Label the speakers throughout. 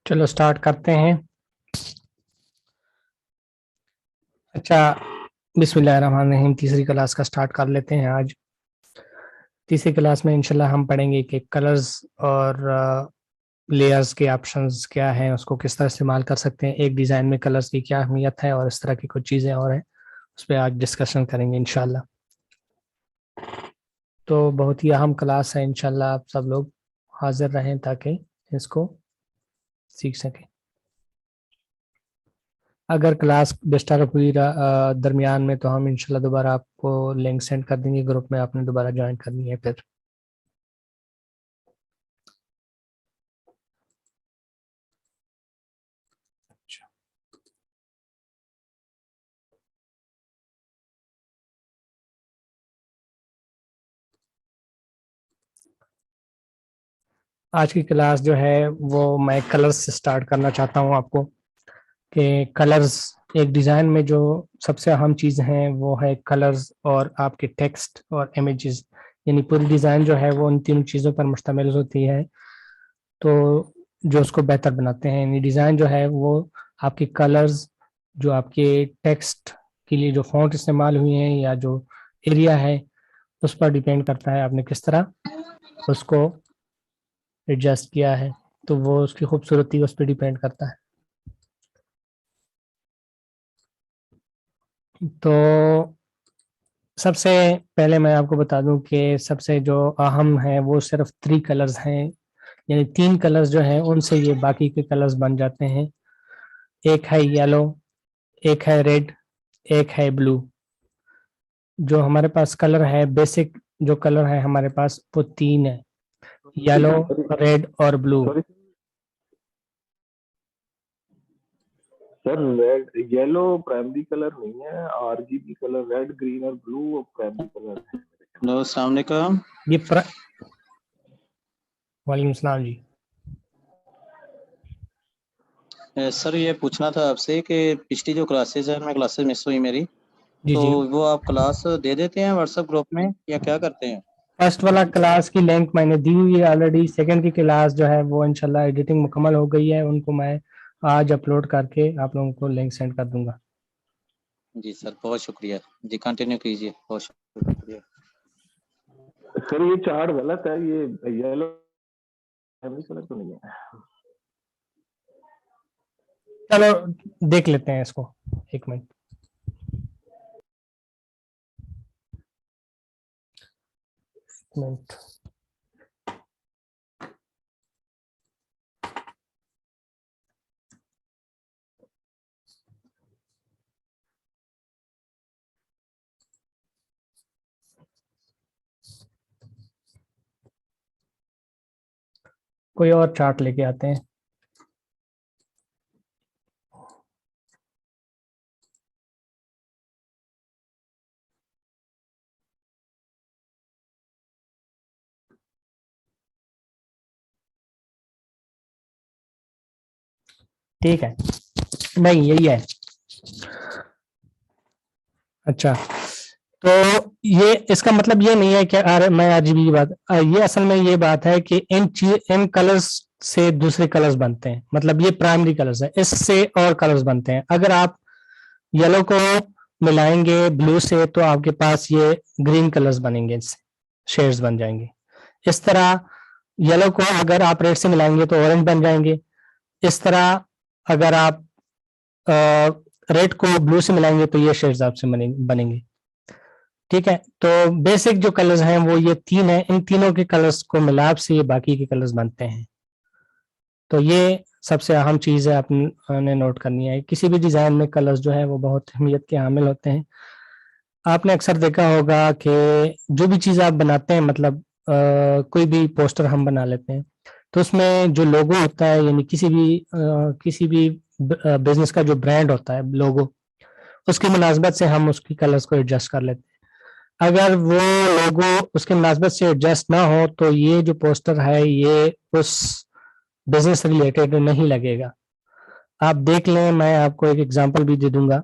Speaker 1: चलो स्टार्ट करते हैं। अच्छा, बिस्मिल्लाहिर्रहमानिर्रहीम। तीसरी क्लास का स्टार्ट कर लेते हैं। आज तीसरी क्लास में इंशाल्लाह हम पढ़ेंगे कि कलर्स और लेयर्स के ऑप्शंस क्या हैं, उसको किस तरह इस्तेमाल कर सकते हैं, एक डिज़ाइन में कलर्स की क्या अहमियत है और इस तरह की कुछ चीज़ें और हैं, उस पर आज डिस्कशन करेंगे इंशाल्लाह। तो बहुत ही अहम क्लास है, इंशाल्लाह आप सब लोग हाजिर रहें ताकि इसको सीख सकें। अगर क्लास डिस्टर्ब हुई दरमियान में तो हम इंशाल्लाह दोबारा आपको लिंक सेंड कर देंगे ग्रुप में, आपने दोबारा ज्वाइन करनी है। फिर आज की क्लास जो है वो मैं कलर्स से स्टार्ट करना चाहता हूँ आपको, कि कलर्स एक डिज़ाइन में जो सबसे अहम चीज़ हैं वो है कलर्स और आपके टेक्स्ट और इमेजेस, यानी पूरी डिज़ाइन जो है वो उन तीनों चीज़ों पर मुश्तमिल होती है। तो जो उसको बेहतर बनाते हैं, यानी डिज़ाइन जो है वो आपके कलर्स, जो आपके टेक्स्ट के लिए जो फॉन्ट इस्तेमाल हुए हैं या जो एरिया है उस पर डिपेंड करता है आपने किस तरह उसको एडजस्ट किया है, तो वो उसकी खूबसूरती उस पर डिपेंड करता है। तो सबसे पहले मैं आपको बता दूं कि सबसे जो अहम है वो सिर्फ 3 कलर्स हैं, यानी 3 कलर्स जो हैं उनसे ये बाकी के कलर्स बन जाते हैं। एक है येलो, एक है रेड, एक है ब्लू। जो हमारे पास कलर है, बेसिक जो कलर है हमारे पास वो 3 है, येलो, रेड और blue.
Speaker 2: Sorry sir, red yellow primary colour नहीं है, आरजीबी कलर रेड ग्रीन और ब्लू प्राइमरी कलर है।
Speaker 3: हेलो, अस्सलाम वालेकुम।
Speaker 1: ये वालेकुम सलाम जी।
Speaker 3: सर ये पूछना था आपसे कि पिछली जो क्लासेस है, मैं क्लासेस मिस हुई मेरी,
Speaker 1: जी
Speaker 3: तो
Speaker 1: जी,
Speaker 3: वो आप क्लास दे देते हैं व्हाट्सएप ग्रुप में या क्या करते हैं?
Speaker 1: फर्स्ट वाला क्लास की लिंक मैंने दी हुई है ऑलरेडी। सेकंड की क्लास जो है वो इंशाल्लाह एडिटिंग मुकम्मल हो गई है, उनको मैं आज अपलोड करके आप लोगों को लिंक सेंड कर दूंगा।
Speaker 3: जी सर, बहुत शुक्रिया जी, कंटिन्यू कीजिए, बहुत शुक्रिया।
Speaker 2: सर ये चार्ट गलत है, ये येलो प्राइमरी कलर तो नहीं है।
Speaker 1: चलो देख लेते हैं इसको, एक मिनट। मिनट कोई और चार्ट लेके आते हैं। ठीक है, नहीं यही है। अच्छा, तो ये इसका मतलब ये नहीं है कि अरे मैं अजीब की बात, ये असल में ये बात है कि इन कलर्स से दूसरे कलर्स बनते हैं, मतलब ये प्राइमरी कलर्स है, इससे और कलर्स बनते हैं। अगर आप येलो को मिलाएंगे ब्लू से तो आपके पास ये ग्रीन कलर्स बनेंगे, इससे शेड्स बन जाएंगे। इस तरह येलो को अगर आप रेड से मिलाएंगे तो ऑरेंज बन जाएंगे। इस तरह अगर आप रेड को ब्लू से मिलाएंगे तो ये शेड्स आपसे बनेंगे। ठीक है, तो बेसिक जो कलर्स हैं वो ये 3 हैं, इन तीनों के कलर्स को मिलाप से ये बाकी के कलर्स बनते हैं। तो ये सबसे अहम चीज़ है आपने नोट करनी है। किसी भी डिज़ाइन में कलर्स जो है वो बहुत अहमियत के हामिल होते हैं। आपने अक्सर देखा होगा कि जो भी चीज़ आप बनाते हैं, मतलब कोई भी पोस्टर हम बना लेते हैं तो उसमें जो लोगो होता है, यानी किसी भी बिजनेस का जो ब्रांड होता है लोगो, उसकी मुनासबत से हम उसकी कलर्स को एडजस्ट कर लेते हैं। अगर वो लोगो उसके मुनासबत से एडजस्ट ना हो तो ये जो पोस्टर है ये उस बिजनेस रिलेटेड नहीं लगेगा। आप देख लें, मैं आपको एक एग्जांपल भी दे दूंगा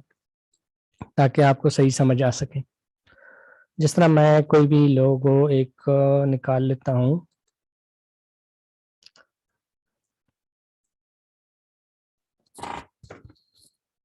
Speaker 1: ताकि आपको सही समझ आ सके। जिस तरह मैं कोई भी लोगो एक निकाल लेता हूं,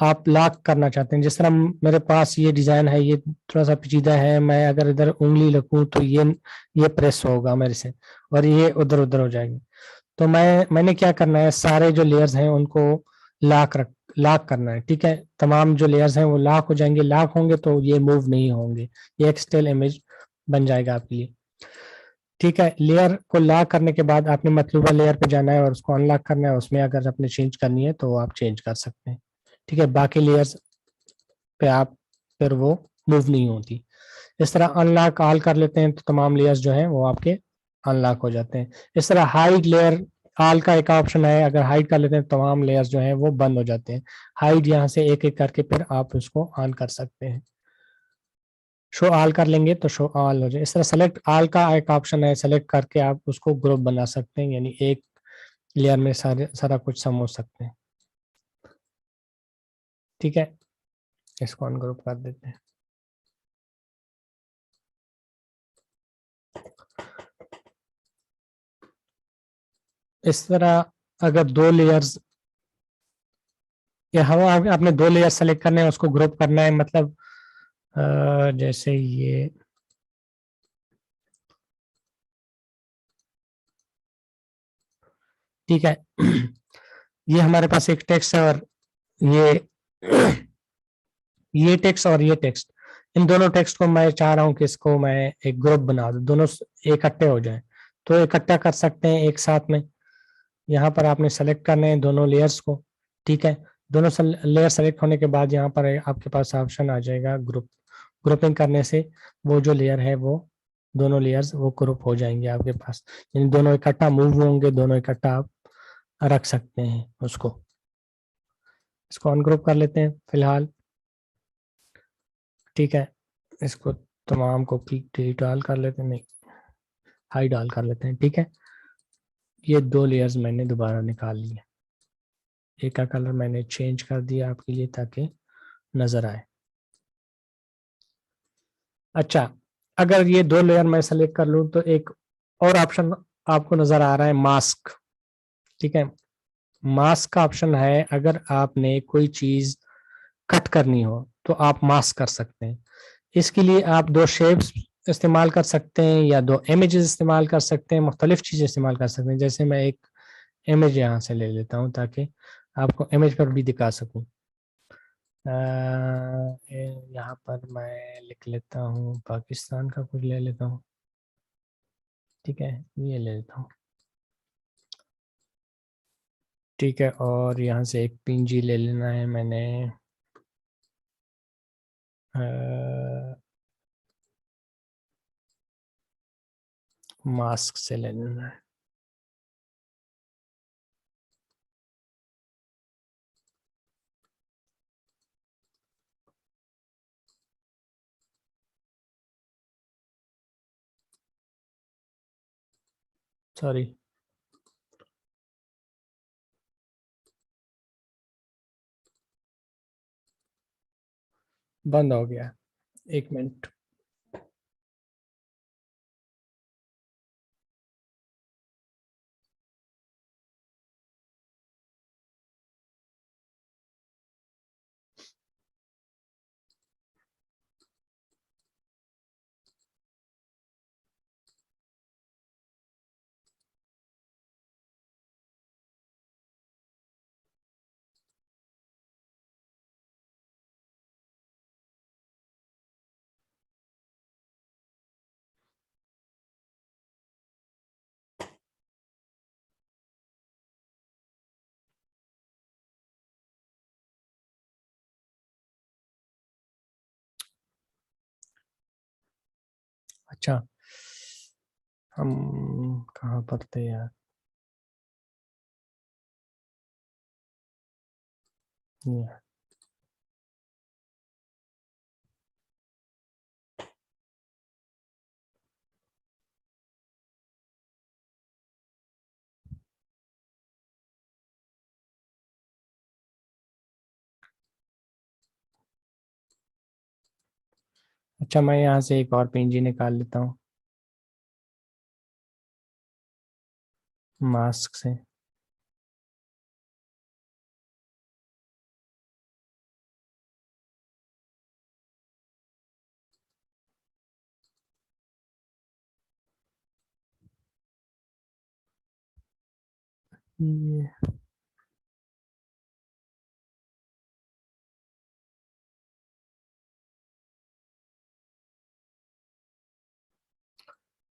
Speaker 1: आप लॉक करना चाहते हैं, जिस तरह मेरे पास ये डिजाइन है, ये थोड़ा सा पेचीदा है, मैं अगर इधर उंगली रखूं तो ये प्रेस होगा मेरे से और ये उधर उधर हो जाएगी। तो मैंने क्या करना है, सारे जो लेयर्स हैं उनको लॉक करना है। ठीक है, तमाम जो लेयर्स हैं वो लॉक हो जाएंगे, लॉक होंगे तो ये मूव नहीं होंगे, ये एक स्टिल इमेज बन जाएगा आपके लिए। ठीक है, लेयर को लॉक करने के बाद आपने मतलूबा लेयर पे जाना है और उसको अनलॉक करना है, उसमें अगर आपने चेंज करनी है तो आप चेंज कर सकते हैं। ठीक है, बाकी लेयर्स पे आप फिर वो मूव नहीं होती। इस तरह अनलॉक ऑल कर लेते हैं तो तमाम लेयर्स जो हैं वो आपके अनलॉक हो जाते हैं। इस तरह हाइड लेयर ऑल का एक ऑप्शन है, अगर हाइड कर लेते हैं तो तमाम लेयर्स जो हैं वो बंद हो जाते हैं। हाइड यहाँ से एक एक करके फिर आप उसको ऑन कर सकते हैं। शो ऑल कर लेंगे तो शो ऑल हो जाए। इस तरह सेलेक्ट ऑल का एक ऑप्शन है, सेलेक्ट करके आप उसको ग्रुप बना सकते हैं, यानी एक लेयर में सारा कुछ सम हो सकते हैं। ठीक है, इसको अनग्रुप कर देते हैं। इस तरह अगर दो लेयर्स या हम आपने दो लेयर सेलेक्ट करने हैं, उसको ग्रुप करना है, मतलब जैसे ये ठीक है ये हमारे पास एक टेक्स्ट है और ये ये टेक्स्ट और ये टेक्स्ट, इन दोनों टेक्स्ट को मैं चाह रहा हूं कि इसको मैं एक ग्रुप बना दूं, दोनों इकट्ठे हो जाएं। तो इकट्ठा कर सकते हैं एक साथ में। यहाँ पर आपने सेलेक्ट करने हैं दोनों लेयर्स को। ठीक है, दोनों लेयर सेलेक्ट होने के बाद यहाँ पर आपके पास ऑप्शन आ जाएगा ग्रुपिंग करने से वो जो लेयर है वो दोनों लेयर्स वो ग्रुप हो जाएंगे आपके पास, यानी दोनों इकट्ठा मूव होंगे, दोनों इकट्ठा आप रख सकते हैं उसको। इसको अनग्रुप कर लेते हैं फिलहाल। ठीक है, इसको तमाम को डिलीट ऑल कर लेते हैं, नहीं हाइड ऑल कर लेते हैं। ठीक है, ये दो लेयर्स मैंने दोबारा निकाल लिए, एक का कलर मैंने चेंज कर दिया आपके लिए ताकि नजर आए। अच्छा, अगर ये दो लेयर मैं सेलेक्ट कर लूं तो एक और ऑप्शन आपको नजर आ रहा है, मास्क। ठीक है, मास्क का ऑप्शन है, अगर आपने कोई चीज कट करनी हो तो आप मास्क कर सकते हैं। इसके लिए आप दो शेप्स इस्तेमाल कर सकते हैं या दो इमेजेस इस्तेमाल कर सकते हैं, मुख्तलिफ चीजें इस्तेमाल कर सकते हैं। जैसे मैं एक इमेज यहाँ से ले लेता हूँ ताकि आपको इमेज पर भी दिखा सकूं। यहाँ पर मैं लिख लेता हूँ, पाकिस्तान का कुछ ले लेता हूँ। ठीक है, ये ले लेता हूँ। ठीक है, और यहाँ से एक पिंजी ले लेना है मैंने, मास्क से ले लेना है। सॉरी, बंद हो गया, एक मिनट। अच्छा, हम कहाँ पर थे यार, ये। अच्छा, मैं यहाँ से एक और पिंजी निकाल लेता हूँ मास्क से।